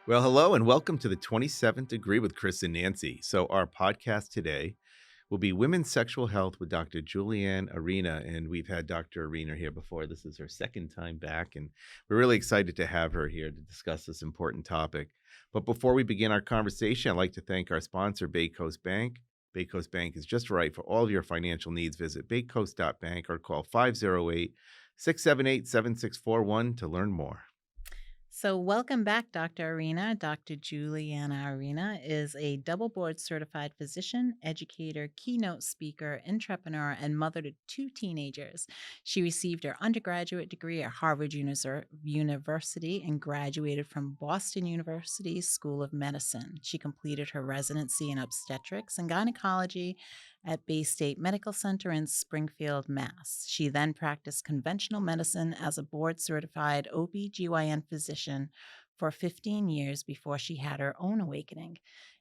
Well, hello and welcome to the 27th Degree with Chris and Nancy. So, our podcast today will be Women's Sexual Health with Dr. Julianne Arena. And we've had Dr. Arena here before. This is her second time back, and we're really excited to have her here to discuss this important topic. But before we begin our conversation, I'd like to thank our sponsor, Bay Coast Bank. Bay Coast Bank is just right for all of your financial needs. Visit baycoast.bank or call 508-678-7641 to learn more. So, welcome back, Dr. Arena. Dr. Julianne Arena is a double board certified physician, educator, keynote speaker, entrepreneur, and mother to two teenagers. She received her undergraduate degree at Harvard University and graduated from Boston University School of Medicine. She completed her residency in obstetrics and gynecology at Bay State Medical Center in Springfield, Mass. She then practiced conventional medicine as a board certified OB/GYN physician for 15 years before she had her own awakening.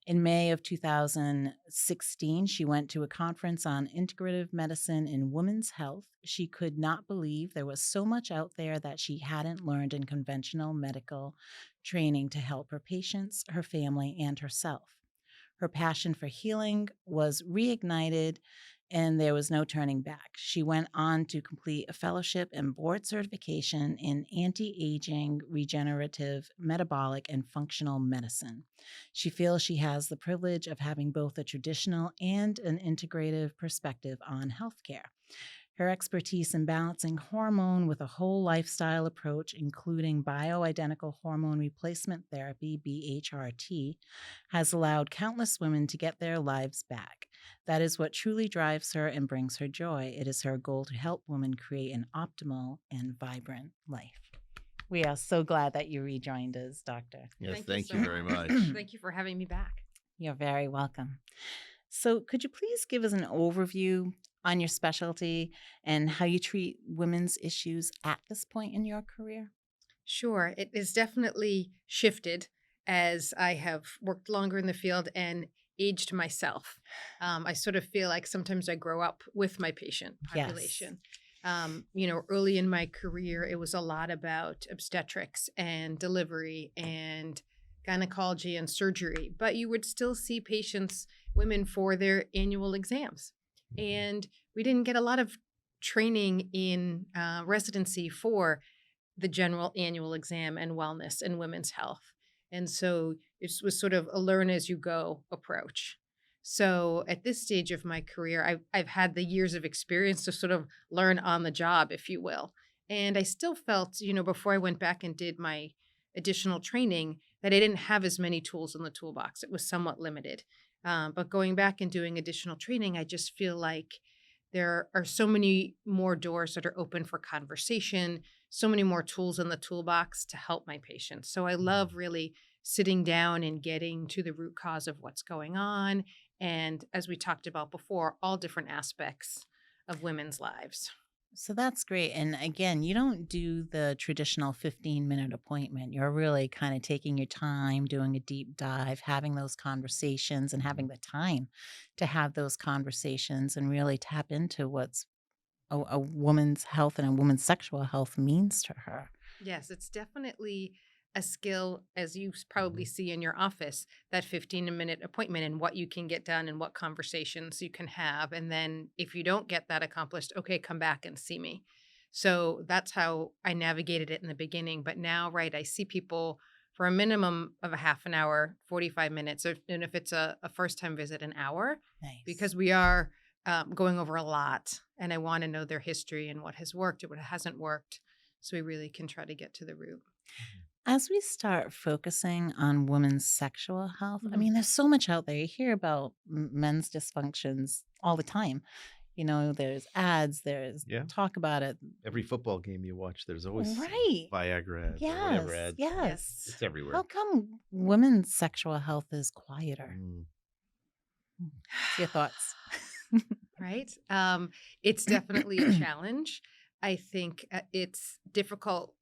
In May of 2016, she went to a conference on integrative medicine in women's health. She could not believe there was so much out there that she hadn't learned in conventional medical training to help her patients, her family, and herself. Her passion for healing was reignited, and there was no turning back. She went on to complete a fellowship and board certification in anti aging, regenerative, metabolic, and functional medicine. She feels she has the privilege of having both a traditional and an integrative perspective on healthcare. Her expertise in balancing hormone with a whole lifestyle approach, including bioidentical hormone replacement therapy, BHRT, has allowed countless women to get their lives back. That is what truly drives her and brings her joy. It is her goal to help women create an optimal and vibrant life. We are so glad that you rejoined us, Doctor. Yes, Thank thank you you so very much. much. Thank you for having me back. You're very welcome. So, could you please give us an overview on your specialty and how you treat women's issues at this point in your career? Sure, it has definitely shifted as I have worked longer in the field and aged myself. I sort of feel like sometimes I grow up with my patient Yes. population. Early in my career, it was a lot about obstetrics and delivery and gynecology and surgery, but you would still see patients, women, for their annual exams. And we didn't get a lot of training in residency for the general annual exam and wellness and women's health. And so it was sort of a learn as you go approach. So at this stage of my career, I've had the years of experience to sort of learn on the job, if you will. And I still felt, before I went back and did my additional training, that I didn't have as many tools in the toolbox. It was somewhat limited. But going back and doing additional training, I just feel like there are so many more doors that are open for conversation, so many more tools in the toolbox to help my patients. So I love really sitting down and getting to the root cause of what's going on. And as we talked about before, all different aspects of women's lives. So that's great. And again, you don't do the traditional 15-minute appointment. You're really kind of taking your time, doing a deep dive, having those conversations, and having the time to have those conversations and really tap into what's a woman's health and a woman's sexual health means to her. Yes, it's definitely a skill, as you probably see in your office, that 15-minute appointment and what you can get done and what conversations you can have. And then if you don't get that accomplished, okay, come back and see me. So that's how I navigated it in the beginning. But now, right, I see people for a minimum of a half an hour, 45 minutes, and if it's a first time visit, an hour, Nice. because we are going over a lot. And I want to know their history and what has worked or what hasn't worked. So we really can try to get to the root. As we start focusing on women's sexual health, I Mhm. mean, there's so much out there. You hear about men's dysfunctions all the time. There's ads, there's Yeah. talk about it. Every football game you watch, there's always Right. Viagra ads or Yes. whatever ads. Yes. It's everywhere. How come women's sexual health is quieter? Mm. What's your thoughts? Right? It's definitely a challenge. I think it's difficult.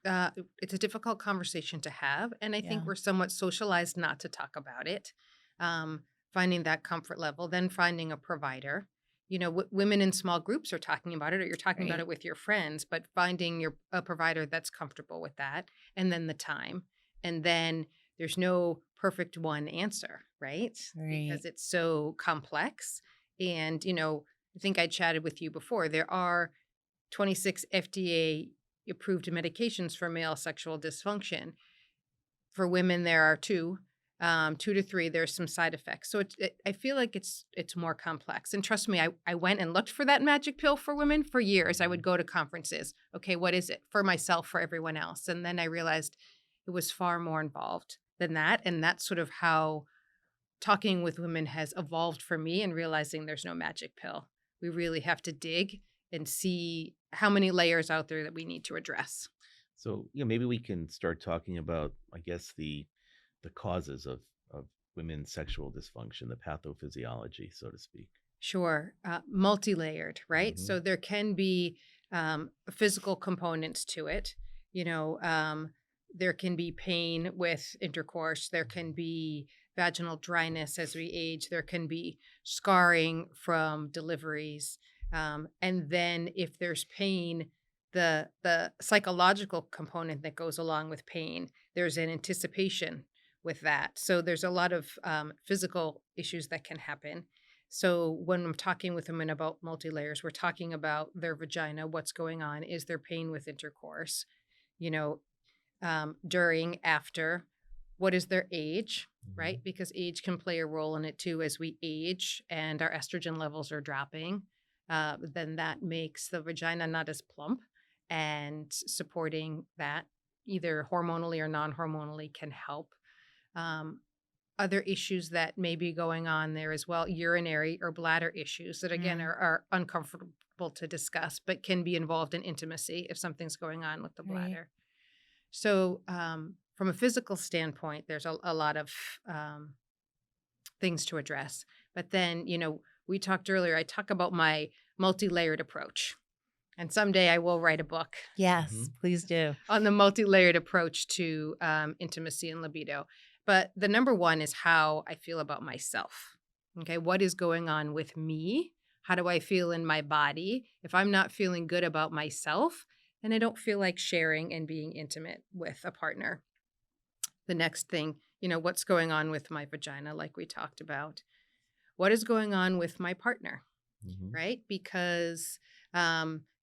It's a difficult conversation to have. And I think Yeah. we're somewhat socialized not to talk about it. Finding that comfort level, then finding a provider. Women in small groups are talking about it, or you're talking about Right. it with your friends, but finding a provider that's comfortable with that, and then the time, and then there's no perfect one answer, right? Right. Because it's so complex. And, I think I chatted with you before. There are 26 FDA approved medications for male sexual dysfunction. For women, there are two to three. There's some side effects, so I feel like it's more complex. And trust me, I went and looked for that magic pill for women for years. I would go to conferences. Okay, what is it for myself, for everyone else? And then I realized it was far more involved than that, and that's sort of how talking with women has evolved for me. And realizing there's no magic pill. We really have to dig and see how many layers out there that we need to address. So, maybe we can start talking about, I guess, the causes of women's sexual dysfunction, the pathophysiology, so to speak. Sure. Multi-layered, right? Hmm. So there can be physical components to it. You know, there can be pain with intercourse. There can be vaginal dryness as we age. There can be scarring from deliveries. And then if there's pain, the psychological component that goes along with pain, there's an anticipation with that. So there's a lot of physical issues that can happen. So when I'm talking with women about multi-layers, we're talking about their vagina, what's going on, is there pain with intercourse, you know, during, after, what is their age, Hmm. right? Because age can play a role in it too. As we age and our estrogen levels are dropping, then that makes the vagina not as plump, and supporting that either hormonally or non-hormonally can help. Um, Other issues that may be going on there as well, urinary or bladder issues that again Mm. are uncomfortable to discuss, but can be involved in intimacy if something's going on with the Right. bladder. So, from a physical standpoint, there's a lot of things to address. But then, we talked earlier, I talk about my multi layered approach. And someday I will write a book Hmm. Yes, please do. on the multi-layered approach to intimacy and libido. But the number one is how I feel about myself. Okay, what is going on with me? How do I feel in my body? If I'm not feeling good about myself, then I don't feel like sharing and being intimate with a partner. The next thing, what's going on with my vagina, like we talked about. What is going on with my partner? Hmm. Right? Because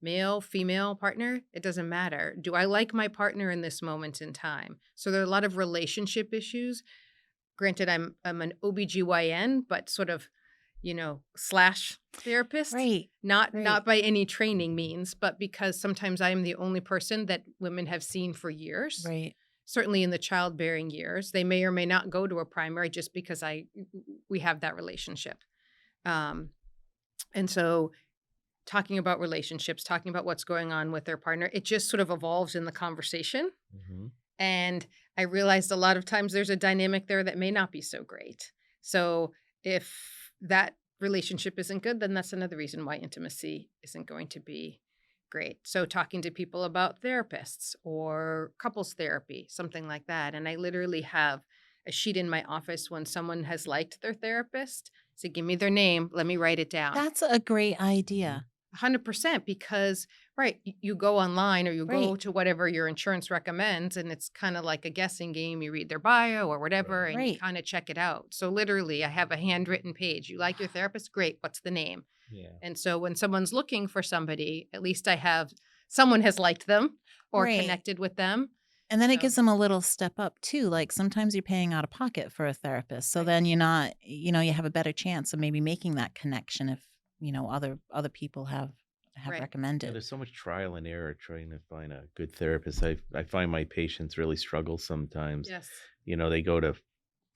male, female partner, it doesn't matter. Do I like my partner in this moment in time? So there are a lot of relationship issues. Granted, I'm an OBGYN, but sort of, slash therapist. Right. Not Right. by any training means, but because sometimes I am the only person that women have seen for years. Right. Certainly in the childbearing years. They may or may not go to a primary just because we have that relationship. Um, and so talking about relationships, talking about what's going on with their partner, it just sort of evolves in the conversation. Hmm. And I realized a lot of times there's a dynamic there that may not be so great. So if that relationship isn't good, then that's another reason why intimacy isn't going to be great. So talking to people about therapists or couples therapy, something like that. And I literally have a sheet in my office when someone has liked their therapist. So give me their name, let me write it down. That's a great Hmm. idea. 100%, because right, you go online or you Right. go to whatever your insurance recommends, and it's kind of like a guessing game. You read their bio or whatever Right. and you Right. kind of check it out. So literally I have a handwritten page. You like your therapist? Great. What's the name? Yeah. And so when someone's looking for somebody, at least I have someone has liked them or Right. connected with them. And then it So gives them a little step up too. Like sometimes you're paying out of pocket for a therapist. So right, then you're not, you have a better chance of maybe making that connection if, other people have right. Yeah, recommended. there's so much trial and error trying to find a good therapist. I find my patients really struggle sometimes. Yes. They go to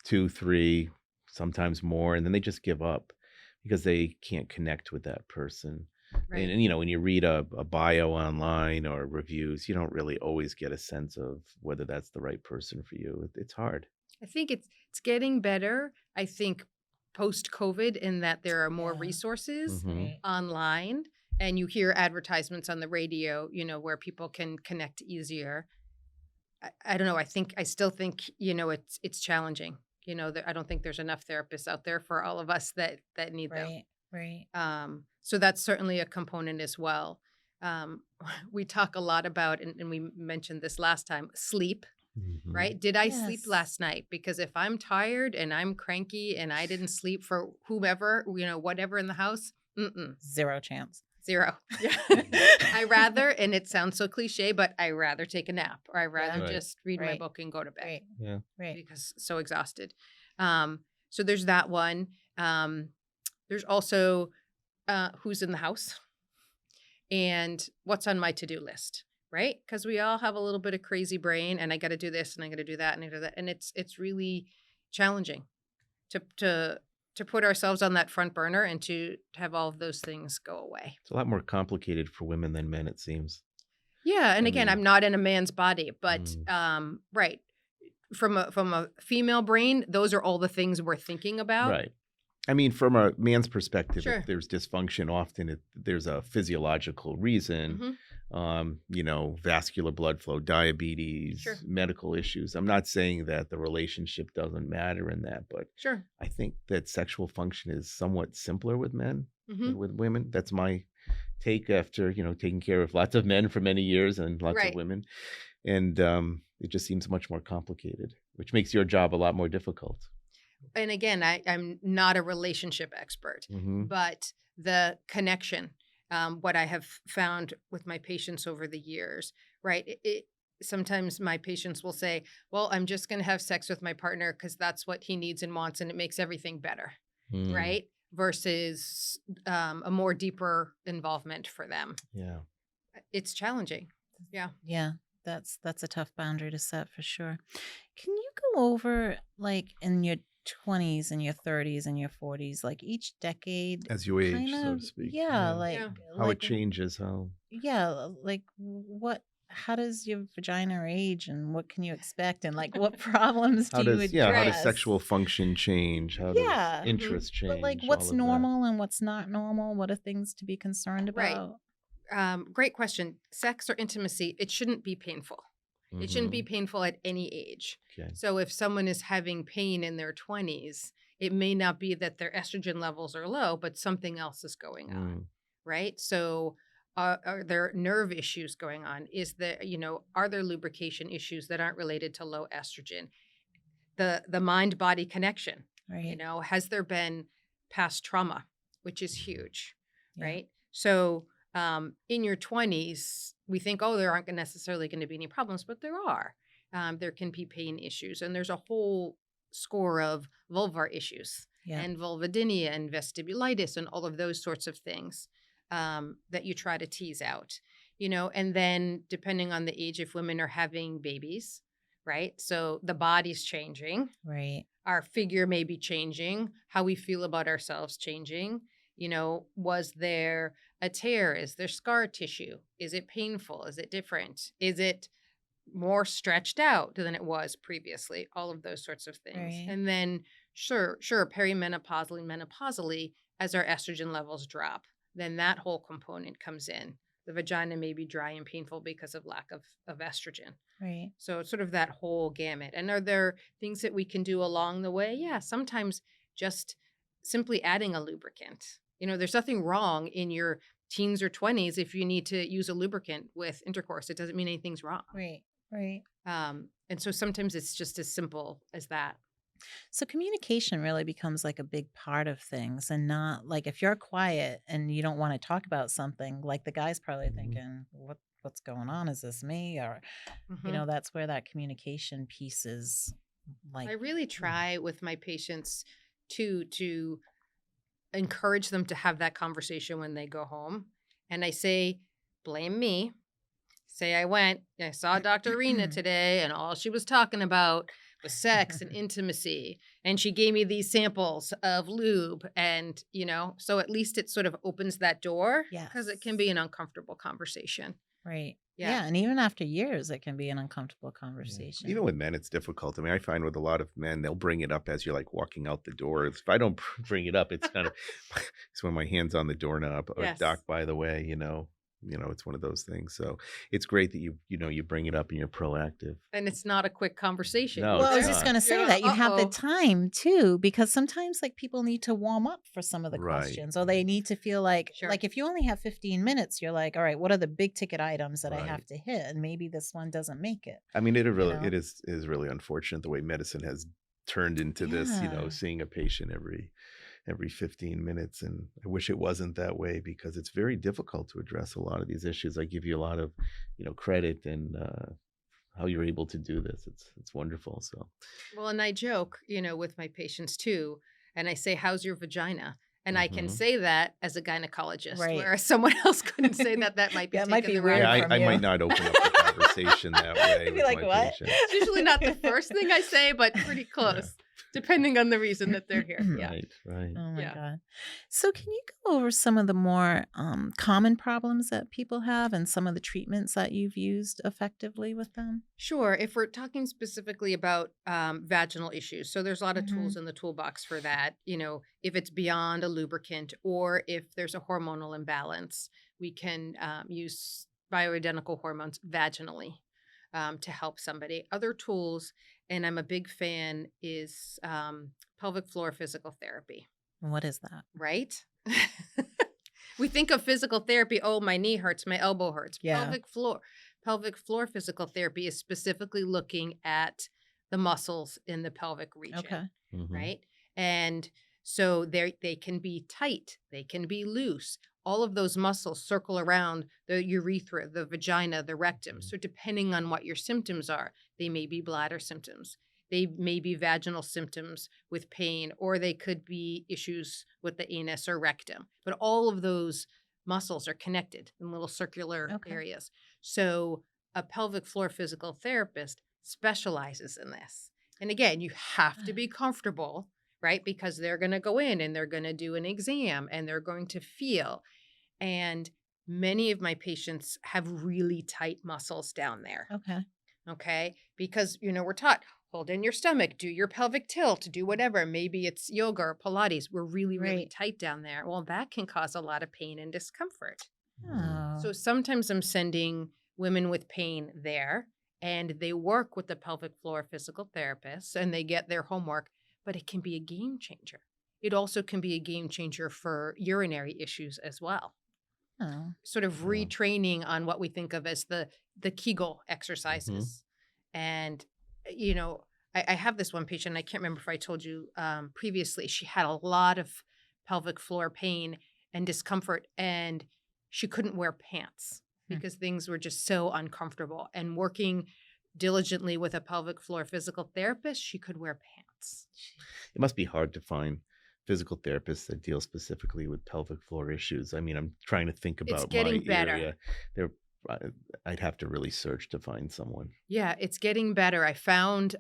two, three, sometimes more, and then they just give up because they can't connect with that person. And, Right. when you read a bio online or reviews, you don't really always get a sense of whether that's the right person for you. It's hard. I think it's getting better. I think post COVID, in that there are more Yeah. resources Hmm. Right. online, and you hear advertisements on the radio, where people can connect easier. I don't know. I still think, it's challenging. I don't think there's enough therapists out there for all of us that need them. Right. Right. So that's certainly a component as well. Um, we talk a lot about, and we mentioned this last time, sleep. Mhm. right? Did I sleep Yes. last night? Because if I'm tired and I'm cranky and I didn't sleep for whomever, whatever in the house, mm-mm, Zero chance. zero. Yeah. I rather, and it sounds so cliche, but I rather take a nap or I rather Yeah. Right. just read my Right. book and go to bed Right. Yeah. Right. because so exhausted. So there's that one. There's also who's in the house and what's on my to-do list, right? Because we all have a little bit of crazy brain, and I got to do this, and I got to do that, and I do that, and it's really challenging to put ourselves on that front burner and to have all of those things go away. It's a lot more complicated for women than men, it seems. Yeah, and I again, mean, I'm not in a man's body, but mm, right from a female brain, those are all the things we're thinking about. right. I mean, from a man's perspective, if Sure. there's dysfunction, often there's a physiological reason, Hmm. vascular blood flow, diabetes, Sure. medical issues. I'm not saying that the relationship doesn't matter in that, but Sure. I think that sexual function is somewhat simpler with men Hmm. than with women. That's my take after, taking care of lots of men for many years and lots of Right. women. And it just seems much more complicated, which makes your job a lot more difficult. And again, I'm not a relationship expert, Hmm. but the connection, what I have found with my patients over the years, right? Sometimes my patients will say, well, I'm just going to have sex with my partner because that's what he needs and wants, and it makes everything better, Mm, right? Versus a more deeper involvement for them. yeah. It's challenging. Yeah. Yeah, that's a tough boundary to set for sure. Can you go over like in your 20s and your 30s and your 40s, like each decade, As you kind age, so of, to speak. yeah, Yeah. Yeah. How it changes, how. yeah, like how does your vagina age and what can you expect and like what problems How do you does yeah, how does Right. address? sexual function change? How does Yeah, Hmm. interests but like change? what's All of that. normal and what's not normal? What are things to be concerned Right. about? Great question. Sex or intimacy, it shouldn't be painful. It shouldn't be Mhm. painful at any age. Okay. So if someone is having pain in their 20s, it may not be that their estrogen levels are low, but something else is going on, Mm. right? So are there nerve issues going on? Are there lubrication issues that aren't related to low estrogen? The mind body connection, Right. has there been past trauma, which is Mhm. huge, Yeah. right? So in your 20s, we think, oh, there aren't necessarily going to be any problems, but there are. There can be pain issues, and there's a whole score of vulvar issues Yeah. and vulvodynia and vestibulitis and all of those sorts of things that you try to tease out, and then depending on the age, if women are having babies, right? So the body's changing, Right. our figure may be changing, how we feel about ourselves changing. Was there a tear? Is there scar tissue? Is it painful? Is it different? Is it more stretched out than it was previously? All of those sorts of things. Right. And then, sure, perimenopausally, menopausally, as our estrogen levels drop, then that whole component comes in. The vagina may be dry and painful because of lack of estrogen. Right. So it's sort of that whole gamut. And are there things that we can do along the way? Yeah, sometimes just simply adding a lubricant. There's nothing wrong in your teens or 20s if you need to use a lubricant with intercourse. It doesn't mean anything's wrong. Right. Right. And so sometimes it's just as simple as that. So communication really becomes like a big part of things and not like if you're quiet and you don't want to talk about something, like the guy's probably Mhm. thinking, what's going on? Is this me? Or, Mhm. that's where that communication piece is like, I really try with my patients to encourage them to have that conversation when they go home. And I say, blame me. Say I saw Dr. Arena today, and all she was talking about was sex and intimacy. And she gave me these samples of lube. And, so at least it sort of opens that door because it can be an uncomfortable conversation. right. Yeah. Yeah. And even after years, it can be an uncomfortable Yeah. conversation. Even with men, it's difficult. I mean, I find with a lot of men, they'll bring it up as you're like walking out the door. If I don't bring it up, it's kind of it's when my hand's on the doorknob. Or Yes. Doc, by the way, it's one of those things. So it's great that you bring it up and you're proactive. And it's not a quick conversation No, Well, I it's was either. just not. gonna say You're like, that you have the uh-oh. time too, because sometimes like people need to warm up for some of the Right. questions, or they need to feel like Sure. if you only have 15 minutes, you're like, all right, what are the big ticket items that I Right. have to hit? And maybe this one doesn't make it, I mean, you know? it is really unfortunate the way medicine has turned into this, Yeah. seeing a patient every 15 minutes. And I wish it wasn't that way because it's very difficult to address a lot of these issues. I give you a lot of, credit and how you're able to do this. It's wonderful. So Well, and I joke, with my patients too, and I say, "How's your vagina?" And I can mhm. say that as a gynecologist, Right. whereas someone else couldn't say that. That might be Yeah, it might taken be the wrong weird Yeah, from I you. might not open up the conversation that way I'd be with like, my what? patients. It's usually not the first thing I say, but pretty close, depending on the reason that they're here. Yeah. Right. Oh my Yeah. God. So can you go over some of the more common problems that people have and some of the treatments that you've used effectively with them? Sure. If we're talking specifically about vaginal issues, so there's a lot of Hmm. tools in the toolbox for that. If it's beyond a lubricant or if there's a hormonal imbalance, we can use bioidentical hormones vaginally to help somebody. Other tools, and I'm a big fan, is pelvic floor physical therapy, What is that? right? We think of physical therapy, oh, my knee hurts, my elbow hurts. Yeah. Pelvic floor physical therapy is specifically looking at the muscles in the pelvic region, Okay. Mhm. right? And so they can be tight, they can be loose. All of those muscles circle around the urethra, the vagina, the rectum. So depending on what your symptoms are, they may be bladder symptoms. They may be vaginal symptoms with pain, or they could be issues with the anus or rectum. But all of those muscles are connected in little circular Okay. areas. So a pelvic floor physical therapist specializes in this. And again, you have to be comfortable, right? Because they're going to go in and they're going to do an exam and they're going to feel. And many of my patients have really tight muscles down there. Okay. Okay. Because, we're taught hold in your stomach, do your pelvic tilt, do whatever. Maybe it's yoga or Pilates. We're really, really Right. tight down there. Well, that can cause a lot of pain and discomfort. Oh. So sometimes I'm sending women with pain there and they work with the pelvic floor physical therapists and they get their homework, but it can be a game changer. It also can be a game changer for urinary issues as well. Oh. Sort of Wow. retraining on what we think of as the Kegel exercises. And, I have this one patient, I can't remember if I told you previously, she had a lot of pelvic floor pain and discomfort, and she couldn't wear pants Hmm. because things were just so uncomfortable. And working diligently with a pelvic floor physical therapist, she could wear pants. It must be hard to find physical therapists that deal specifically with pelvic floor issues. I mean, I'm trying to think It's about getting my better. area. There, I'd have to really search to find someone. Yeah, it's getting better. I found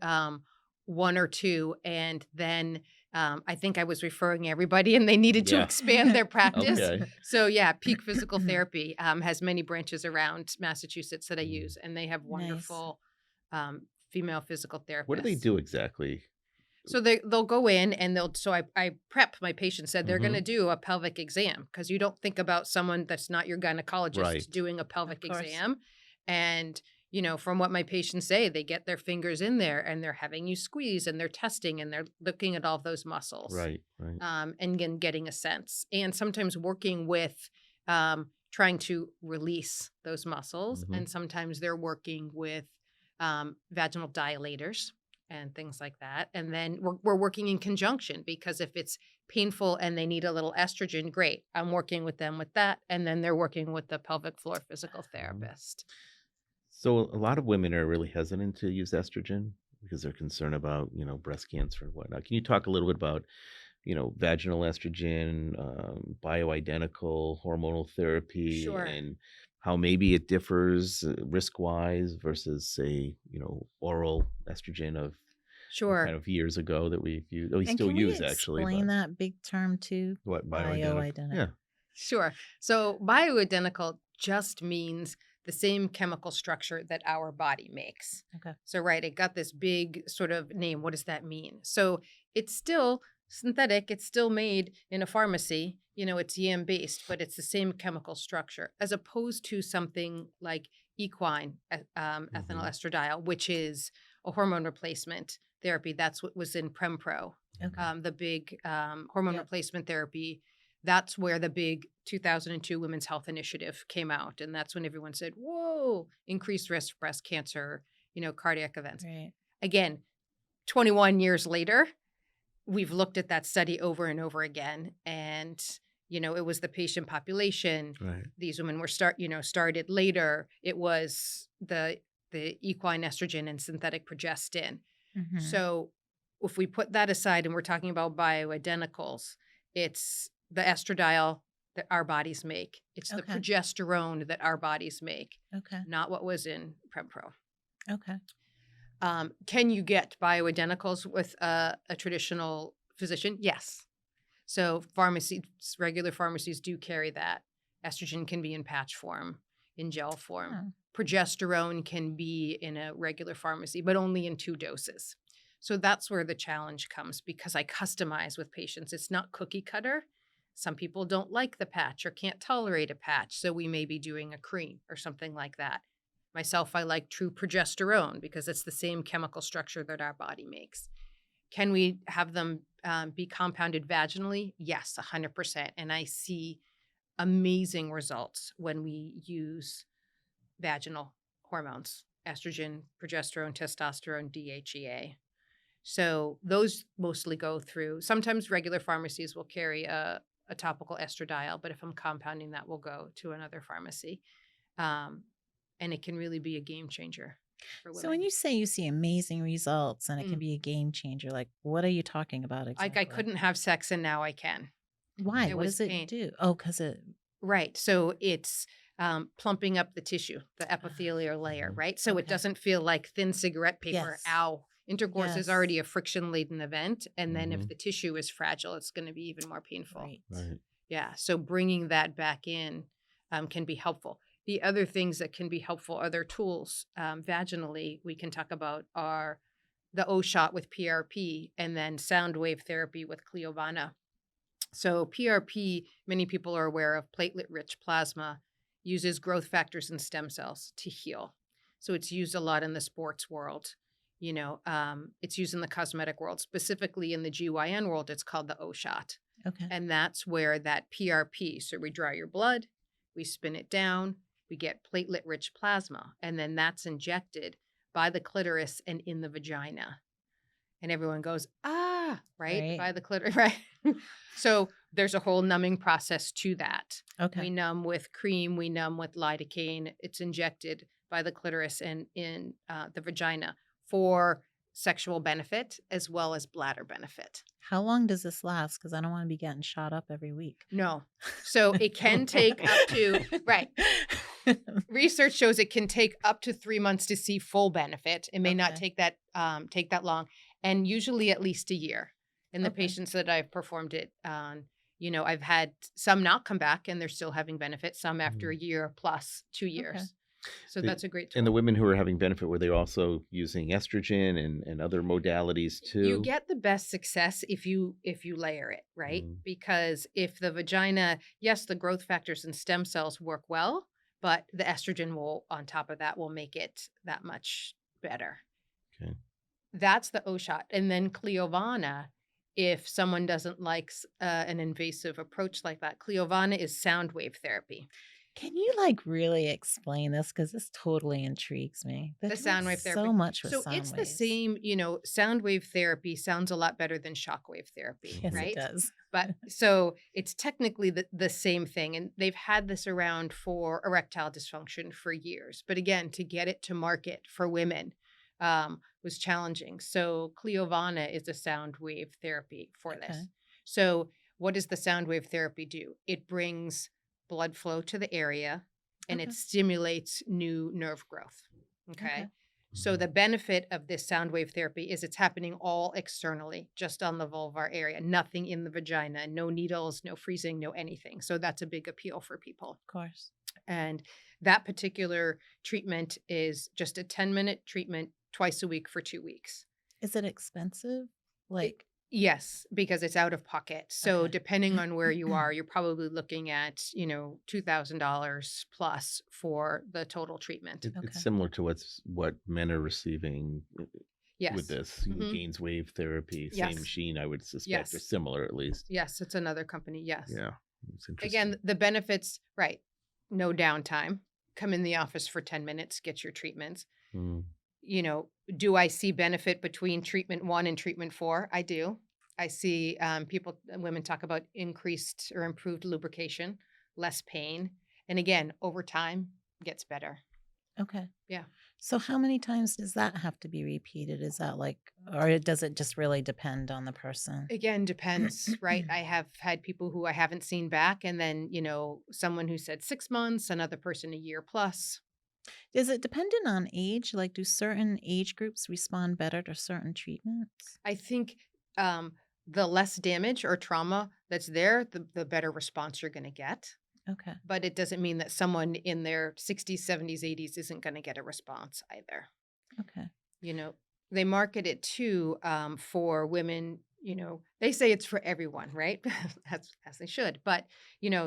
one or two, and then I think I was referring everybody, and they needed to Yeah. expand their practice. Okay. So yeah, Peak Physical Therapy has many branches around Massachusetts that I Mm. use, and they have Nice. wonderful female physical therapists. What do they do exactly? So they'll go in and I prep my patient, said they're going to Mhm. do a pelvic exam because you don't think about someone that's not your gynecologist Right. doing a pelvic course. exam. And, from what my patients say, they get their fingers in there and they're having you squeeze and they're testing and they're looking at all those muscles. Right. Right. And then getting a sense. And sometimes working with trying to release those muscles. Mhm. And sometimes they're working with vaginal dilators and things like that. And then we're working in conjunction because if it's painful and they need a little estrogen, great. I'm working with them with that. And then they're working with the pelvic floor physical therapist. So a lot of women are really hesitant to use estrogen because they're concerned about, breast cancer and whatnot. Can you talk a little bit about, vaginal estrogen, bioidentical hormonal therapy, Sure. and how maybe it differs risk-wise versus, say, oral estrogen of Sure. kind of years ago that we And still can you use actually, explain but that big term too? what Bioidentical. Yeah. Sure. So bioidentical just means the same chemical structure that our body makes. Okay. So, right, it got this big sort of name. What does that mean? So it's still Synthetic, it's still made in a pharmacy. It's yam based, but it's the same chemical structure as opposed to something like equine ethinyl Mhm. estradiol, which is a hormone replacement therapy. That's what was in Prempro, Okay. the big hormone Yep. replacement therapy. That's where the big 2002 Women's Health Initiative came out. And that's when everyone said, whoa, increased risk for breast cancer, cardiac events. Right. Again, 21 years later, we've looked at that study over and over again. And, it was the patient population. Right. These women were started later. It was the equine estrogen and synthetic progestin. Mm-hmm. So if we put that aside and we're talking about bioidenticals, it's the estradiol that our bodies make. It's the Okay. progesterone that our bodies make, Okay. not what was in Prempro. Okay. Can you get bioidenticals with a traditional physician? Yes. So regular pharmacies do carry that. Estrogen can be in patch form, in gel form. Oh, Progesterone can be in a regular pharmacy, but only in 2 doses. So that's where the challenge comes because I customize with patients. It's not cookie cutter. Some people don't like the patch or can't tolerate a patch. So we may be doing a cream or something like that. Myself, I like true progesterone because it's the same chemical structure that our body makes. Can we have them be compounded vaginally? Yes, 100%. And I see amazing results when we use vaginal hormones, estrogen, progesterone, testosterone, DHEA. So those mostly go through. Sometimes regular pharmacies will carry a topical estradiol, but if I'm compounding that, we'll go to another pharmacy. And it can really be a game changer for so when women. you say you see amazing results and it can Mm. be a game changer, like what are you talking about Like I exactly? couldn't have sex and now I can. Why? It What was does it pain. do? Oh, because it. Right. So it's plumping up the tissue, the Ah, epithelial layer, Mhm. right? So it okay. doesn't feel like thin cigarette paper. Yes. Ow. Intercourse is Yes. already a friction laden event. And then if Mhm. the tissue is fragile, it's going to be even more painful. Right. Right. Yeah. So bringing that back in can be helpful. The other things that can be helpful, other tools vaginally, we can talk about are the O shot with PRP and then sound wave therapy with Cleovana. So PRP, many people are aware of platelet-rich plasma, uses growth factors and stem cells to heal. So it's used a lot in the sports world. It's used in the cosmetic world, specifically in the GYN world. It's called the O shot, Okay. and that's where that PRP. So we draw your blood, we spin it down, we get platelet-rich plasma, and then that's injected by the clitoris and in the vagina. And everyone goes, ah, right, Right. by the clitoris, right? So there's a whole numbing process to that. Okay. We numb with cream, we numb with lidocaine. It's injected by the clitoris and in the vagina for sexual benefit as well as bladder benefit. How long does this last? Because I don't want to be getting shot up every week. No. So it can take up to, right. Research shows it can take up to 3 months to see full benefit. It may not Okay. take that long, and usually at least a year. In the Okay. patients that I've performed it on, I've had some not come back and they're still having benefit. Some after a Mhm. year plus 2 years. Okay. So The that's a great and the tool. women who are having benefit, were they also using estrogen and other modalities You too? get the best success if you layer it, right? Mm. Because if the vagina, yes, the growth factors and stem cells work well, but the estrogen will on top of that will make it that much better. Okay. That's the O shot. And then Cleovana, if someone doesn't like an invasive approach like that, Cleovana is sound wave therapy. Can you really explain this? Because this totally intrigues me. They're The doing sound wave so therapy. much with So sound it's the waves. same, sound wave therapy sounds a lot better than shock wave therapy, Yes, it right? does. But so it's technically the same thing. And they've had this around for erectile dysfunction for years. But again, to get it to market for women was challenging. So Cleovana is a sound wave therapy for this. Okay. So what does the sound wave therapy do? It brings blood flow to the area and Okay. it stimulates new nerve growth. Okay. Okay. So the benefit of this sound wave therapy is it's happening all externally, just on the vulvar area, nothing in the vagina, no needles, no freezing, no anything. So that's a big appeal for people. Of course. And that particular treatment is just a 10-minute treatment twice a week for 2 weeks. Is it expensive? Like, Yes, because it's out of pocket. So Okay. depending on where you are, you're probably looking at, $2,000 plus for the total treatment. It's Okay. similar to what men are receiving with Yes. this Hmm. gains wave therapy, same Yes. machine, I would suspect, or Yes. similar at least. Yes. It's another company. Yes. Yeah, it's interesting. Again, the benefits, right? No downtime. Come in the office for 10 minutes, get your treatments. Mm. You know, do I see benefit between treatment 1 and treatment 4? I do. I see women talk about increased or improved lubrication, less pain. And again, over time, gets better. Okay. Yeah. So how many times does that have to be repeated? Is that like, or does it just really depend on the person? Again, depends, right? I have had people who I haven't seen back, and then, someone who said 6 months, another person a year plus. Is it dependent on age? Like, do certain age groups respond better to certain treatments? I think um, the less damage or trauma that's there, the better response you're going to get. Okay. But it doesn't mean that someone in their 60s, 70s, 80s isn't going to get a response either. Okay. You know, they market it too for women. They say it's for everyone, right? as they should. But,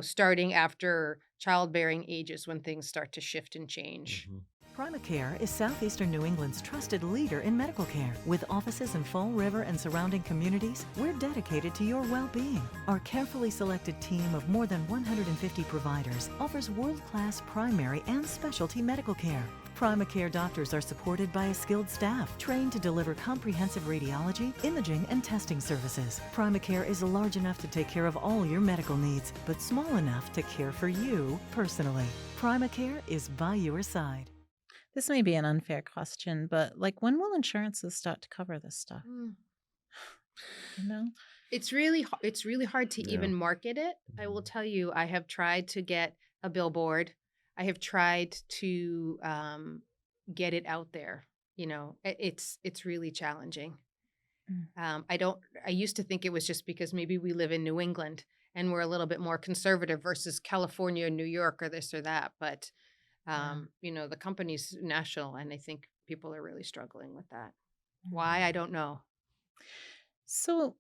starting after childbearing ages when things start to shift and change. Mhm. Primacare is Southeastern New England's trusted leader in medical care. With offices in Fall River and surrounding communities, we're dedicated to your well-being. Our carefully selected team of more than 150 providers offers world-class primary and specialty medical care. Primacare doctors are supported by a skilled staff trained to deliver comprehensive radiology, imaging, and testing services. Primacare is large enough to take care of all your medical needs, but small enough to care for you personally. Primacare is by your side. This may be an unfair question, but like, when will insurances start to cover this stuff? Mm. You know? It's really hard to Yeah. even market it. I will tell you, I have tried to get a billboard. I have tried to get it out there. It's really challenging. Mm. I used to think it was just because maybe we live in New England and we're a little bit more conservative versus California or New York or this or that. But, the company's national, and I think people are really struggling with that. Why? I don't know. So,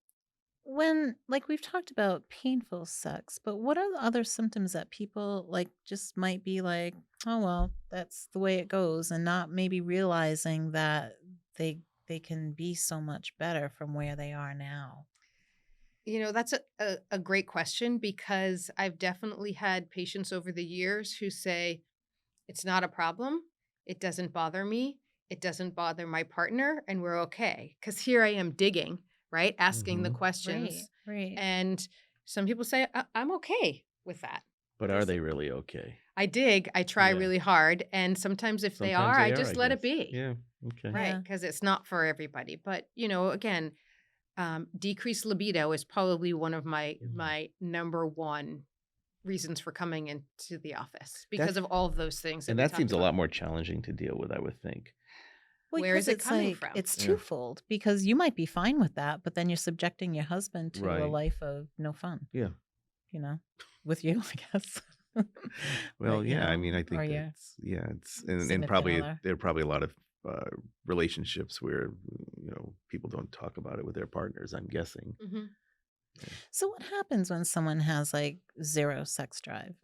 when, like, we've talked about painful sex, but what are the other symptoms that people like just might be like, oh, well, that's the way it goes, and not maybe realizing that they can be so much better from where they are now? That's a great question because I've definitely had patients over the years who say, it's not a problem. It doesn't bother me. It doesn't bother my partner, and we're okay. Because here I am digging, right? Asking the Mhm. Right, questions. right. And some people say, I'm okay with that. But are they really okay? I dig, I try Yeah. really hard. And sometimes if they Sometimes are, I they are, I just let it guess. be. Yeah. Okay. Right. Yeah. Because it's not for everybody. But, again, decreased libido is probably one of my Mhm. my number one reasons for coming into the office because That's of all of those things that and we that talked seems a about. lot more challenging to deal with, I would think. Well, Where is because it it's coming like from? it's Yeah. twofold because you might be fine with that, but then you're subjecting your husband to a Right. life of no fun, Yeah. you know, with you, I guess. Well, But, yeah, I mean, I or think your it's and significant probably other. there are probably a lot of relationships where people don't talk about it with their partners, I'm guessing. Hmm. So what happens when someone has like zero sex drive?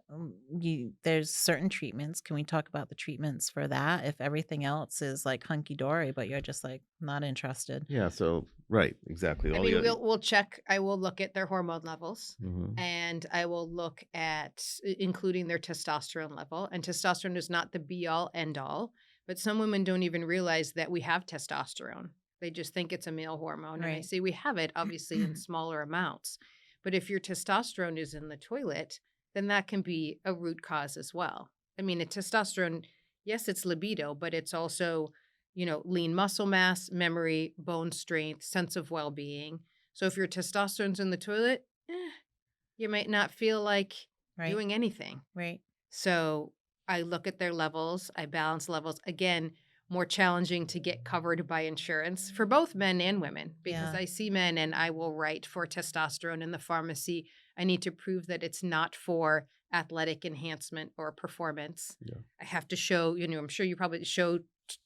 There's certain treatments. Can we talk about the treatments for that? If everything else is like hunky dory, but you're just like not interested. Yeah, so right, exactly. I All mean, the we'll check. I will look at their hormone levels, Mhm. and I will look at including their testosterone level. And testosterone is not the be all end all, but some women don't even realize that we have testosterone. They just think it's a male hormone. And I Right. say we have it obviously in smaller amounts. But if your testosterone is in the toilet, then that can be a root cause as well. I mean, a testosterone, yes, it's libido, but it's also, lean muscle mass, memory, bone strength, sense of well being. So if your testosterone's in the toilet, you might not feel like Right. doing anything. Right. So I look at their levels, I balance levels. Again, more challenging to get covered by insurance for both men and women because Yeah. I see men and I will write for testosterone in the pharmacy. I need to prove that it's not for athletic enhancement or performance. Yeah. I have to show, I'm sure you probably show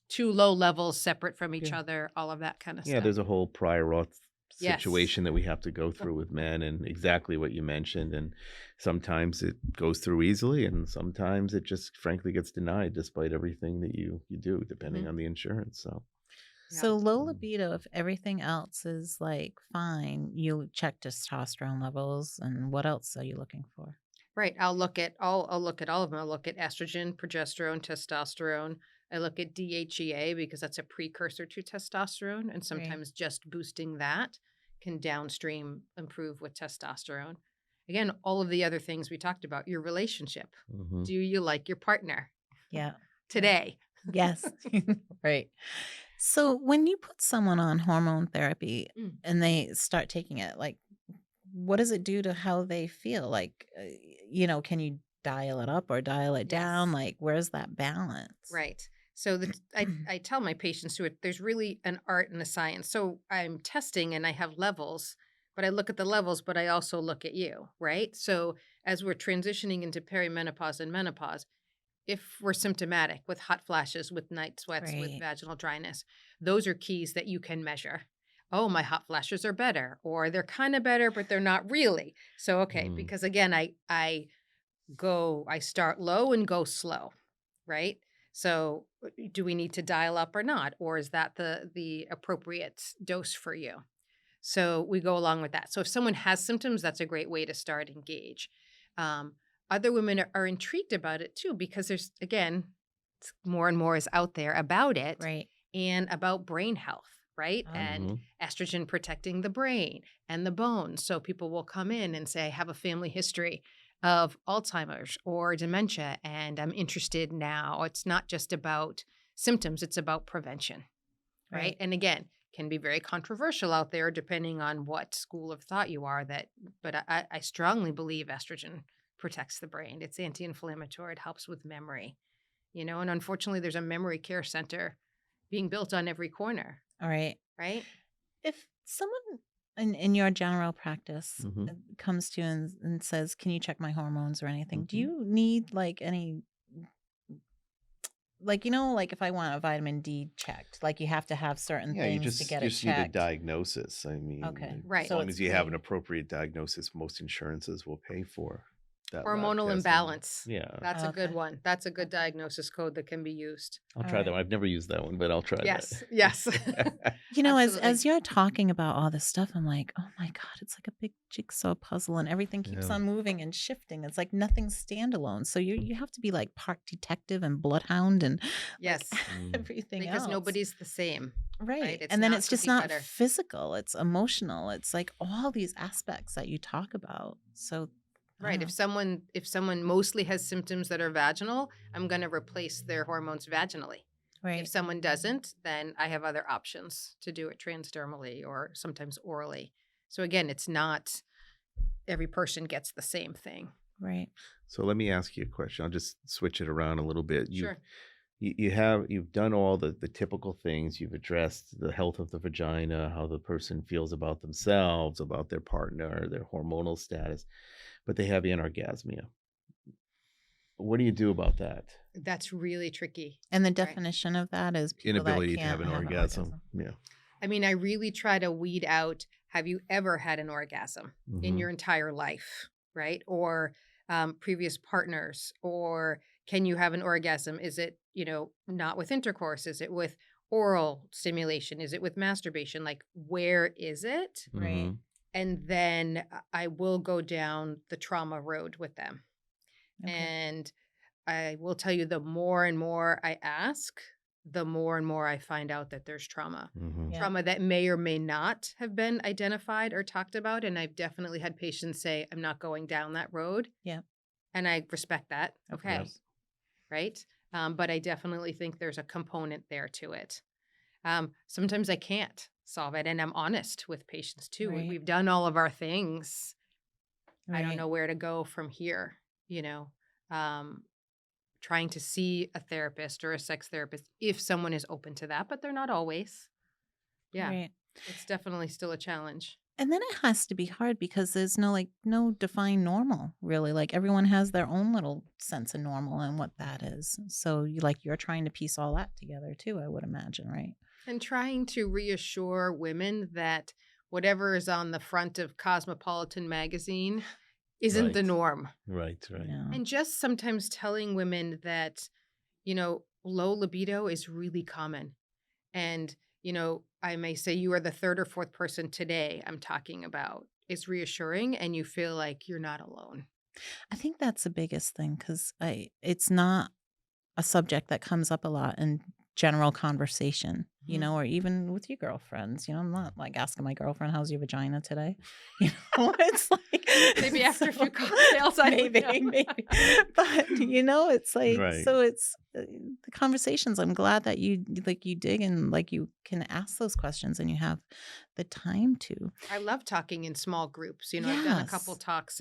two low levels separate from each Yeah. other, all of that kind of Yeah, stuff. there's a whole prior auth Yes. situation that we have to go through with men, and exactly what you mentioned. And sometimes it goes through easily, and sometimes it just frankly gets denied despite everything that you do, depending Mhm. on the insurance. So, Yeah. So low mm, libido, if everything else is like fine, you check testosterone levels, and what else are you looking for? Right. I'll look at all of them. I'll look at estrogen, progesterone, testosterone. I look at DHEA because that's a precursor to testosterone, and Right. sometimes just boosting that can downstream improve with testosterone. Again, all of the other things we talked about, your relationship. mhm. Do you like your partner Yeah. Right. today? Yes. Right. So when you put someone on hormone therapy Mm, and they start taking it, like, what does it do to how they feel? Like, can you dial it up or dial it down? yes. Like, where's that balance? Right. So I tell my patients to it, there's really an art and a science. So I'm testing and I have levels, but I look at the levels, but I also look at you, right? So as we're transitioning into perimenopause and menopause, if we're symptomatic with hot flashes, with night sweats, with Right. vaginal dryness, those are keys that you can measure. Oh, my hot flashes are better, or they're kind of better, but they're not really. So okay, Mm, because again, I start low and go slow, right? So do we need to dial up or not? Or is that the appropriate dose for you? So we go along with that. So if someone has symptoms, that's a great way to start and gauge. Um, Other women are intrigued about it too, because there's, again, more and more is out there about it Right. and about brain health, right? Oh, And mhm. estrogen protecting the brain and the bones. So people will come in and say, I have a family history of Alzheimer's or dementia, and I'm interested now. It's not just about symptoms, it's about prevention, right? right. And again, can be very controversial out there depending on what school of thought you are. But I strongly believe estrogen protects the brain. It's anti-inflammatory. It helps with memory, and unfortunately, there's a memory care center being built on every corner, All right. right? If someone in your general practice Mhm. comes to you and says, "Can you check my hormones or anything?" Do Mhm. you need like any, like, like if I want a vitamin D checked, like you have to have certain Yeah, you things to just get you it just need a checked? diagnosis. I Okay. mean, as Right. So long it's as you have an pretty, appropriate diagnosis, most insurances will pay for that lab Hormonal testing. imbalance. Yeah, That's a good okay. one. That's a good Okay. diagnosis code that can be used. I'll All try that right. one. I've never used that one, but I'll try Yes. Yes. that. As Absolutely. you're talking about all this stuff, I'm like, oh my God, it's like a big jigsaw puzzle and everything keeps Yeah. on moving and shifting. It's like nothing's standalone. So you have to be like park detective and bloodhound and like Yes. Mm. everything Because else. nobody's the same, right? Right. It's And then not it's just cookie not cutter. physical, it's emotional. It's like all these aspects that you talk about. So I don't Right. If know. someone mostly has symptoms that are vaginal, I'm going to replace their hormones vaginally. If Right. someone doesn't, then I have other options to do it transdermally or sometimes orally. So again, it's not every person gets the same thing. Right. So let me ask you a question. I'll just switch it around a little bit. Sure. You've done all the typical things. You've addressed the health of the vagina, how the person feels about themselves, about their partner, their hormonal status, but they have anorgasmia. What do you do about that? That's really tricky. And the Right. definition of that is people that Inability to have can't an have an orgasm. orgasm. Yeah. I mean, I really try to weed out, have you ever had an orgasm in Hmm. your entire life, right? Or previous partners, or can you have an orgasm? Is it, not with intercourse? Is it with oral stimulation? Is it with masturbation? Like, where is it? Right. Hmm. And then I will go down the trauma road with them. Okay. And I will tell you, the more and more I ask, the more and more I find out that there's trauma. Hmm. Yeah. Trauma that may or may not have been identified or talked about. And I've definitely had patients say, I'm not going down that road. Yeah. And I respect that. Of Okay. course. Right. But I definitely think there's a component there to it. Sometimes I can't solve it. And I'm honest with patients too. Right. We've done all of our things. I don't Right. know where to go from here, you know. Um, Trying to see a therapist or a sex therapist if someone is open to that, but they're not always. Yeah, Right. it's definitely still a challenge. And then it has to be hard because there's no defined normal, really. Like everyone has their own little sense of normal and what that is. So you're trying to piece all that together too, I would imagine, right? And trying to reassure women that whatever is on the front of Cosmopolitan magazine isn't the Right. norm. Right. Right. Yeah. And just sometimes telling women that, low libido is really common. And, I may say you are the third or fourth person today I'm talking about is reassuring and you feel like you're not alone. I think that's the biggest thing because it's not a subject that comes up a lot in general conversation, Mhm. or even with your girlfriends. I'm not like asking my girlfriend, "How's your vagina today?" It's like Maybe after a so few cocktails, I don't maybe, know. maybe, but it's like Right. so it's the conversations. I'm glad that you dig and like you can ask those questions and you have the time to. I love talking in small groups. I've done a couple Yes. talks,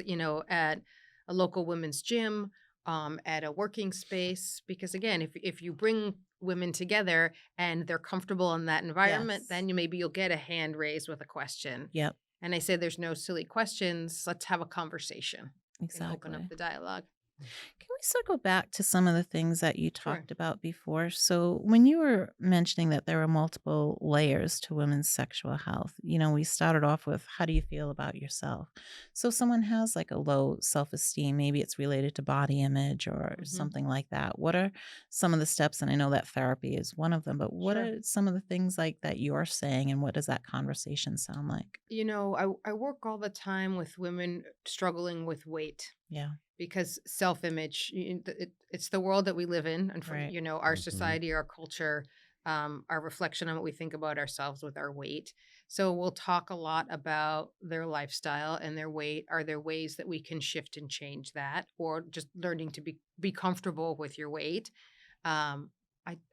at a local women's gym, at a working space. Because again, if you bring women together and they're comfortable in that environment, Yes. then maybe you'll get a hand raised with a question. Yep. And I say there's no silly questions. Let's have a conversation and open up Exactly. the dialogue. Can we circle back to some of the things that you Sure. talked about before? So, when you were mentioning that there are multiple layers to women's sexual health, we started off with how do you feel about yourself? So, if someone has like a low self esteem, maybe it's related to body image or Hmm. something like that. What are some of the steps? And I know that therapy is one of them, but what Sure. are some of the things like that you're saying and what does that conversation sound like? I work all the time with women struggling with weight Yeah, because self-image, it's the world that we live in, and for right. our Hmm. society, our culture, our reflection on what we think about ourselves with our weight. So we'll talk a lot about their lifestyle and their weight. Are there ways that we can shift and change that, or just learning to be comfortable with your weight? um,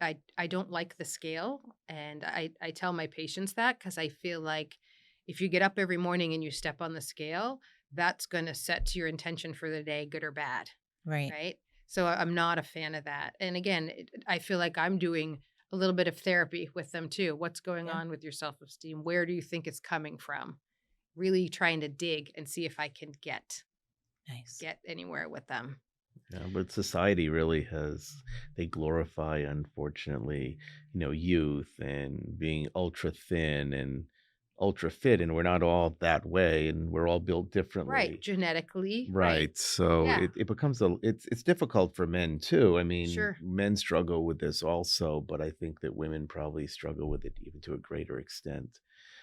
I don't like the scale, and I tell my patients that because I feel like if you get up every morning and you step on the scale, that's going to set your intention for the day, good or bad, Right. right? So I'm not a fan of that. And again, I feel like I'm doing a little bit of therapy with them too. What's going Yeah. on with your self esteem? Where do you think it's coming from? Really trying to dig and see if I can Nice. get anywhere with them. Yeah, but society really they glorify, unfortunately, youth and being ultra thin and ultra fit, and we're not all that way, and we're all built Right. differently. Genetically, right. Right. So Yeah, it becomes it's difficult for men too. I mean, sure. men struggle with this also, but I think that women probably struggle with it even to a greater extent.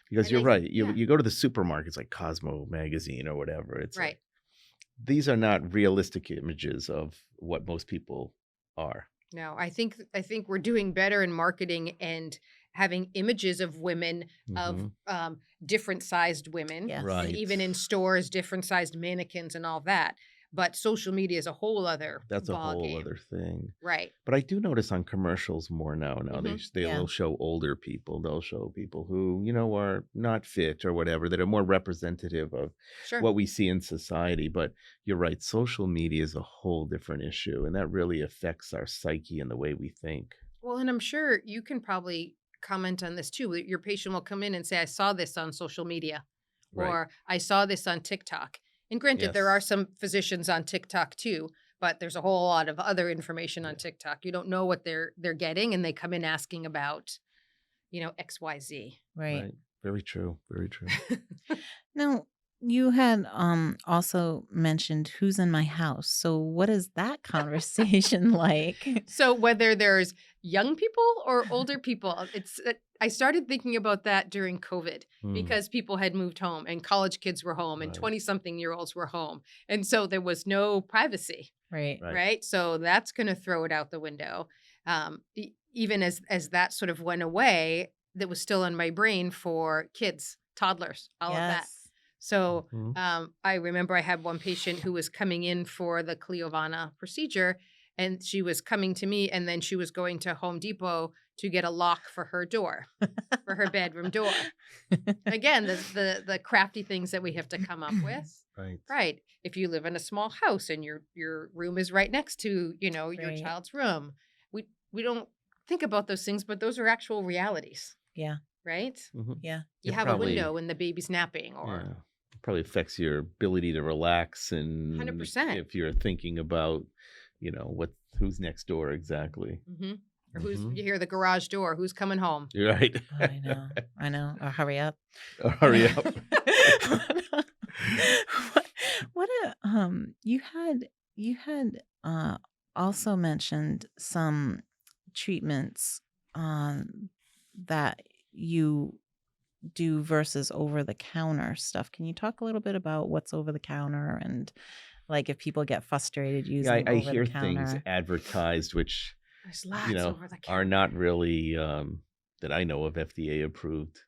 Because And you're right. You yeah, you go to the supermarkets like Cosmo magazine or whatever. It's like right. these are not realistic images of what most people are. No, I think we're doing better in marketing and having images of women of Mhm. different sized women, Yes. and Right. even in stores, different sized mannequins and all that. But social media is a whole other That's a ball whole game, other thing. right? But I do notice on commercials more now. Now Hmm. Yeah. they'll show older people. They'll show people who, are not fit or whatever, that are more representative of Sure. what we see in society. But you're right, social media is a whole different issue, and that really affects our psyche and the way we think. Well, and I'm sure you can probably comment on this too. Your patient will come in and say, I saw this on social media, Right. or I saw this on TikTok. And granted, there are Yes. some physicians on TikTok too, but there's a whole lot of other information on Yeah. TikTok. You don't know what they're getting, and they come in asking about, XYZ. Right. Right. Very true. Very true. Now, you had also mentioned who's in my house. So what is that conversation like? So whether there's young people or older people, I started thinking about that during COVID Hmm. because people had moved home and college kids were home and Right. 20 something year olds were home. And so there was no privacy, Right. Right. right? So that's going to throw it out the window. Even as that sort of went away, that was still in my brain for kids, toddlers, all of that. Yes. So Mhm. I remember I had one patient who was coming in for the Cleovana procedure, and she was coming to me, and then she was going to Home Depot to get a lock for her door, for her bedroom door. Again, the crafty things that we have to come up with. Right. Right. If you live in a small house and your room is right next to, your Right. child's room, we don't think about those things, but those are actual realities, Yeah. right? Mhm. Yeah. You It have a probably window and the baby's napping, or Yeah. Probably affects your ability to relax, and 100%. if you're thinking about, who's next door exactly. Hmm. Or who's Mhm. you hear the garage door, who's coming home? You're right. I know. Or hurry up. Oh, hurry up. what, you had also mentioned some treatments that you do versus over the counter stuff. Can you talk a little bit about what's over the counter and like if people get frustrated Yeah, using I over the hear things counter? advertised which, There's you lots know, over the are counter. not really that I know of FDA approved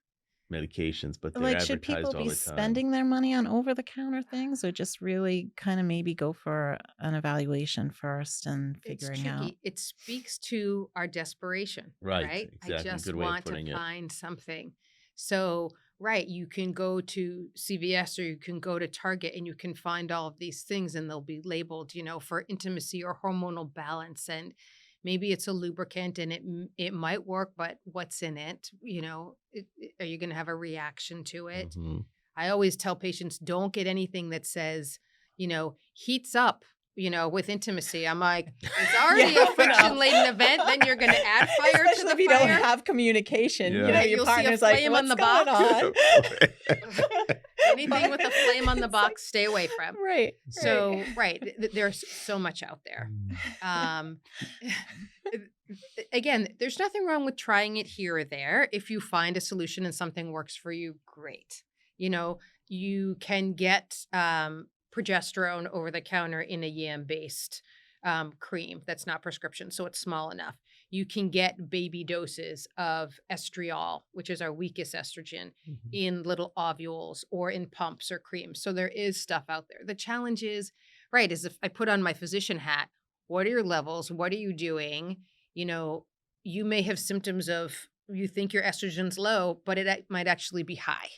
medications, but they're Like, should people advertised all be the time. spending their money on over the counter things or just really kind of maybe go for an evaluation first and It's figuring out? tricky. It speaks to our desperation, Right, right? I exactly. just Good way of want to putting it. find something. So, right, you can go to CVS or you can go to Target and you can find all of these things and they'll be labeled, for intimacy or hormonal balance. And maybe it's a lubricant and it might work, but what's in it? Are you going to have a reaction to it? Mhm. I always tell patients don't get anything that says, heats up, with intimacy. I'm like, it's already a no. friction laden event. Then you're going to add fire Especially to if the you don't fire. have communication. Yeah. You know, Right, your you'll see a partner's like, flame what's on the going box. on? Anything with a flame on the box, stay away from. Right. So, there's so much out there. Um, again, there's nothing wrong with trying it here or there. If you find a solution and something works for you, great. You can get progesterone over the counter in a yam-based cream that's not prescription, so it's small enough. You can get baby doses of estriol, which is our weakest estrogen, Mhm. in little ovules or in pumps or creams. So there is stuff out there. The challenge is, right, is if I put on my physician hat, what are your levels? What are you doing? You may have symptoms of you think your estrogen's low, but it might actually be high.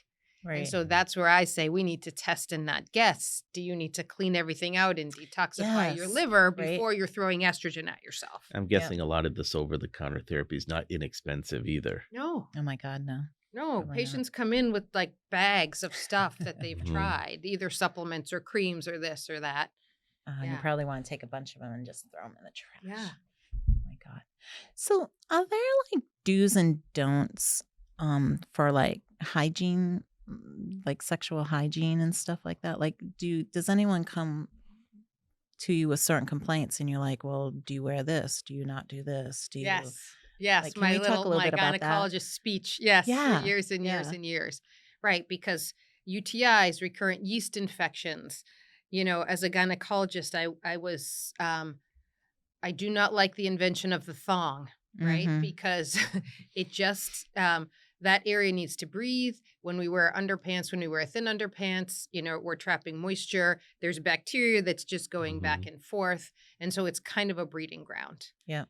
And Right. so that's where I say we need to test and not guess. Do you need to clean everything out and detoxify your Yes, liver right. before you're throwing estrogen at yourself? I'm guessing a lot of this over-the-counter therapy is not inexpensive either. No, Oh my God, no. no. Probably not. Patients come in with like bags of stuff that they've Mhm. tried, either supplements or creams or this or that. You Yeah. probably want to take a bunch of them and just throw them in the trash. Yeah. Oh my God. So are there like do's and don'ts for like hygiene, like sexual hygiene and stuff like that? Like does anyone come to you with certain complaints and you're like, well, do you wear this? Do you not do this? Do you Yes. like, can My we talk a little my bit about that? gynecologist speech. Yes. Yeah, For years and years yeah. and years. Right. Because UTIs, recurrent yeast infections, as a gynecologist, I do not like the invention of the thong, right? Mhm. Because it just, that area needs to breathe. When we wear underpants, when we wear thin underpants, we're trapping moisture. There's bacteria that's just going back and forth. And so it's kind of a breeding ground. Yeah.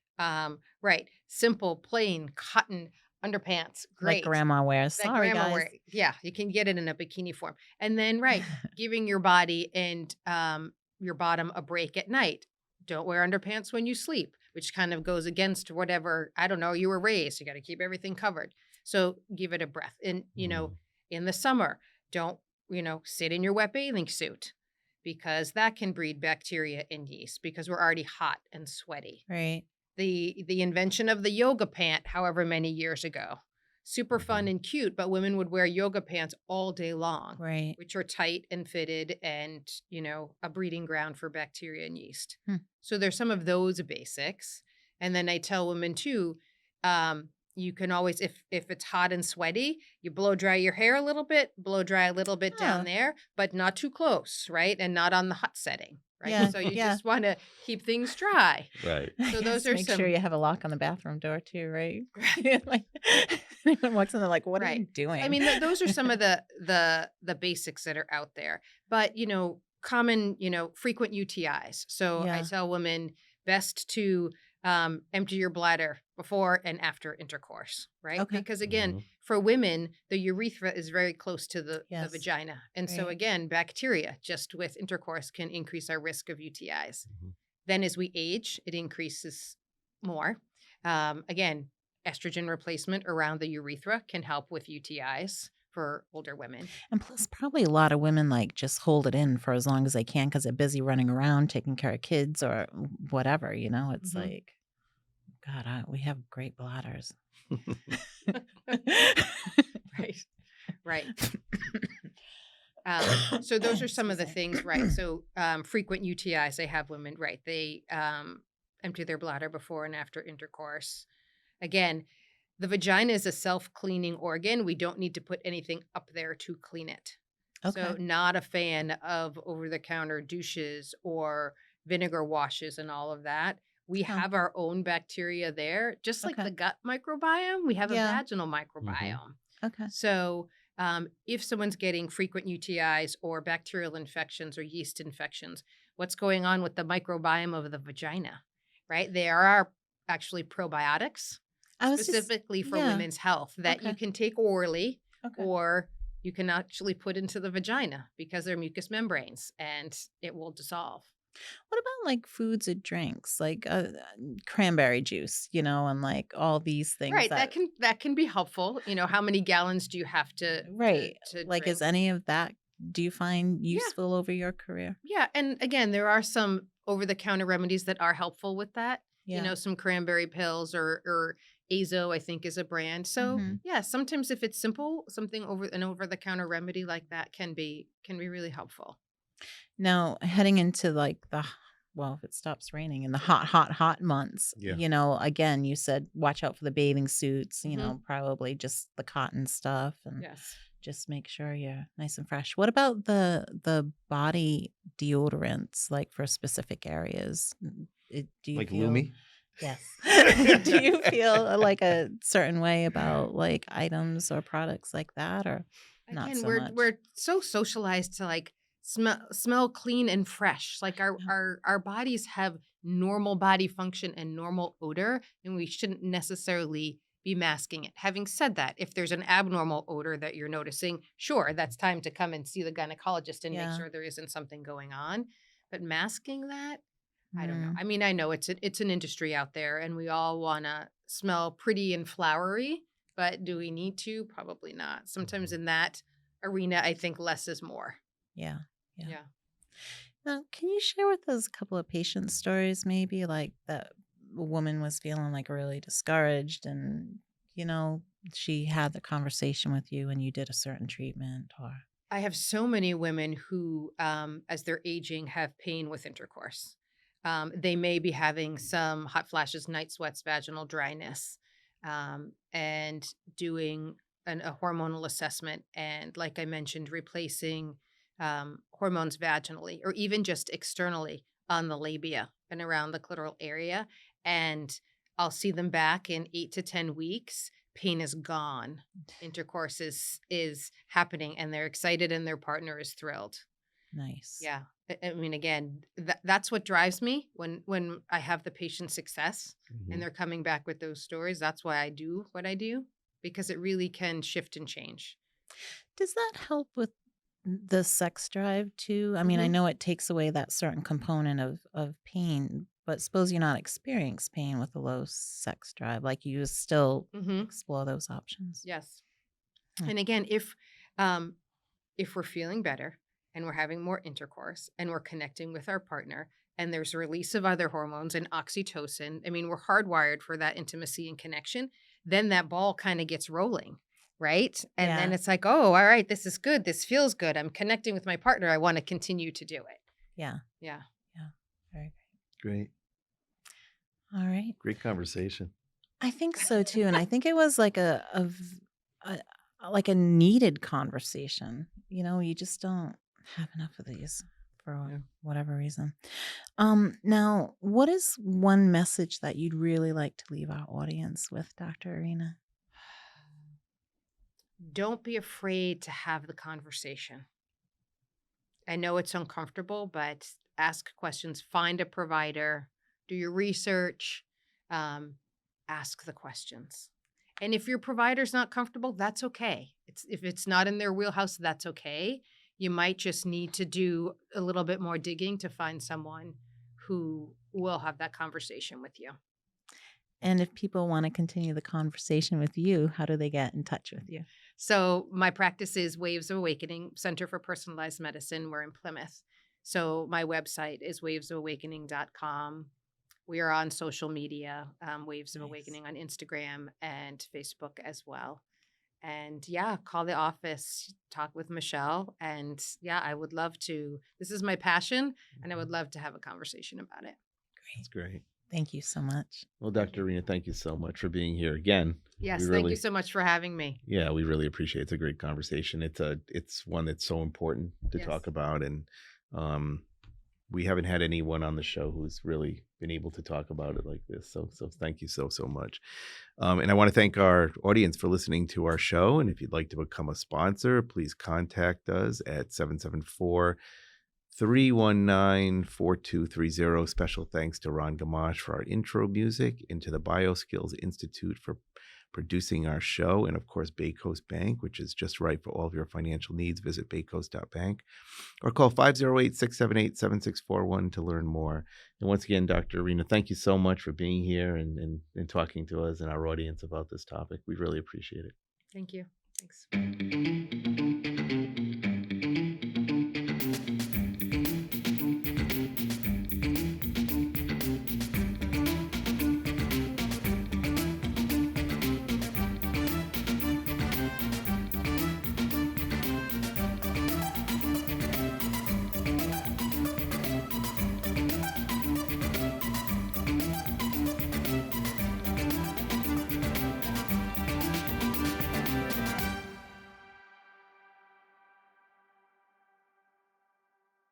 Right. Simple, plain cotton underpants. Like Great. grandma wears. That Sorry, grandma guys. wear. Yeah, you can get it in a bikini form. And then, right, giving your body and your bottom a break at night. Don't wear underpants when you sleep, which kind of goes against whatever, I don't know, you were raised. You got to keep everything covered. So give it a breath. And, in the summer, don't, sit in your wet bathing suit because that can breed bacteria and yeast because we're already hot and sweaty. Right. The invention of the yoga pant, however many years ago. Super fun and cute, but women would wear yoga pants all day long, Right. which are tight and fitted and, a breeding ground for bacteria and yeast. So there's some of those basics. And then I tell women too, you can always, if it's hot and sweaty, you blow dry your hair a little bit, blow dry a little bit down there, but not too close, right? And not on the hot setting, right? Yeah, So you yeah. just want to keep things dry. Right. So those Yes, are make some. sure you have a lock on the bathroom door too, right? Like anyone walks in, they're like, "What are you Right. doing?" I mean, those are some of the basics that are out there. But common, frequent UTIs. So I Yeah. tell women best to empty your bladder before and after intercourse, right? Okay. Because again, Mhm. for women, the urethra is very close to the Yes. vagina, and so Right. again, bacteria just with intercourse can increase our risk of UTIs. Mhm. Then as we age, it increases more. Again, estrogen replacement around the urethra can help with UTIs for older women. And plus, probably a lot of women like just hold it in for as long as they can because they're busy running around taking care of kids or whatever. It's Mhm. like, God, we have great bladders. Right. Right. So those are some of the Excuse me. things, right? So frequent UTIs, they have women, right? They empty their bladder before and after intercourse. Again, the vagina is a self-cleaning organ. We don't need to put anything up there to clean it. Okay. So not a fan of over-the-counter douches or vinegar washes and all of that. We Oh, have our own bacteria there, just like okay. the gut microbiome. We have a Yeah. vaginal Mhm. microbiome. Okay. So if someone's getting frequent UTIs or bacterial infections or yeast infections, what's going on with the microbiome of the vagina, right? There are actually probiotics I was just, specifically for yeah. women's health that you Okay. can take orally Okay. or you can actually put into the vagina because they're mucous membranes and it will dissolve. What about like foods and drinks, like cranberry juice, and like all these things Right, that can be helpful. You know, how many gallons do you have to right. Like, is drink? any of that, do you find Yeah. useful over your career? Yeah, and again, there are some over-the-counter remedies that are helpful with that. You Yeah. know, some cranberry pills or Azo, I think, is a brand. So hmm yeah, sometimes if it's simple, something over-the-counter remedy like that can be really helpful. Now, heading into like well, if it stops raining in the hot months, Yeah. again, you said watch out for the bathing suits, Hmm. probably just the cotton stuff and Yes. just make sure you're nice and fresh. What about the body deodorants, like for specific areas? Do you Like feel, Lumi? yes. Do you feel like a certain way about like items or products like that, or not Again, so much? we're so socialized to like smell clean and fresh. Like Yeah. our bodies have normal body function and normal odor, and we shouldn't necessarily be masking it. Having said that, if there's an abnormal odor that you're noticing, sure, that's time to come and see the gynecologist and make Yeah. sure there isn't something going on. But masking that, I don't know. Mm, I mean, I know it's an industry out there, and we all want to smell pretty and flowery. But do we need to? Probably not. Sometimes Mhm. in that arena, I think less is more. yeah. Yeah. Yeah. Now, can you share with us a couple of patient stories, maybe like that a woman was feeling like really discouraged and, you know, she had the conversation with you and you did a certain treatment or, I have so many women who, as they're aging, have pain with intercourse. They may be having some hot flashes, night sweats, vaginal dryness, and doing a hormonal assessment. And like I mentioned, replacing hormones vaginally or even just externally on the labia and around the clitoral area. And I'll see them back in 8 to 10 weeks. Pain is gone, intercourse is happening, and they're excited and their partner is thrilled. nice. Yeah. I mean, again, that's what drives me when I have the patient success and Mhm. they're coming back with those stories. That's why I do what I do, because it really can shift and change. Does that help with the sex drive too? I mean, I Hmm. know it takes away that certain component of pain, but suppose you're not experiencing pain with a low sex drive, like you still Hmm. explore those options. Yes. Hmm. And again, if we're feeling better and we're having more intercourse and we're connecting with our partner and there's a release of other hormones and oxytocin, I mean, we're hardwired for that intimacy and connection, then that ball kind of gets rolling, right? And then Yeah. it's like, oh, all right, this is good. This feels good. I'm connecting with my partner. I want to continue to do it. Yeah. Yeah. Yeah. Very Great. good. All right. Great conversation. I think so too, and I think it was like a like a needed conversation. You just don't have enough of these for Yeah. whatever reason. Now, what is one message that you'd really like to leave our audience with, Dr. Arena? Don't be afraid to have the conversation. I know it's uncomfortable, but ask questions, find a provider, do your research, um, ask the questions. And if your provider's not comfortable, that's okay. If it's not in their wheelhouse, that's okay. You might just need to do a little bit more digging to find someone who will have that conversation with you. And if people want to continue the conversation with you, how do they get in touch with you? So my practice is Waves of Awakening Center for Personalized Medicine. We're in Plymouth. So my website is wavesofawakening.com. We are on social media, Waves of Nice. Awakening on Instagram and Facebook as well. And yeah, call the office, talk with Michelle. And yeah, I would love to. This is my passion, and I would love to have a conversation about it. That's great. Thank you so much. Well, Dr. Arena, thank you so much for being here again. Yes, We thank you really, so much for having me. yeah, we really appreciate it. It's a great conversation. It's one that's so important to Yes. talk about, and um, we haven't had anyone on the show who's really been able to talk about it like this. So thank you so much. And I want to thank our audience for listening to our show. And if you'd like to become a sponsor, please contact us at 774-319-4230. Special thanks to Ron Gamache for our intro music, and to the Bioskills Institute for producing our show, and of course, Bay Coast Bank, which is just right for all of your financial needs. Visit baycoast.bank or call 508-678-7641 to learn more. And once again, Dr. Arena, thank you so much for being here and talking to us and our audience about this topic. We really appreciate it. Thank you. Thanks.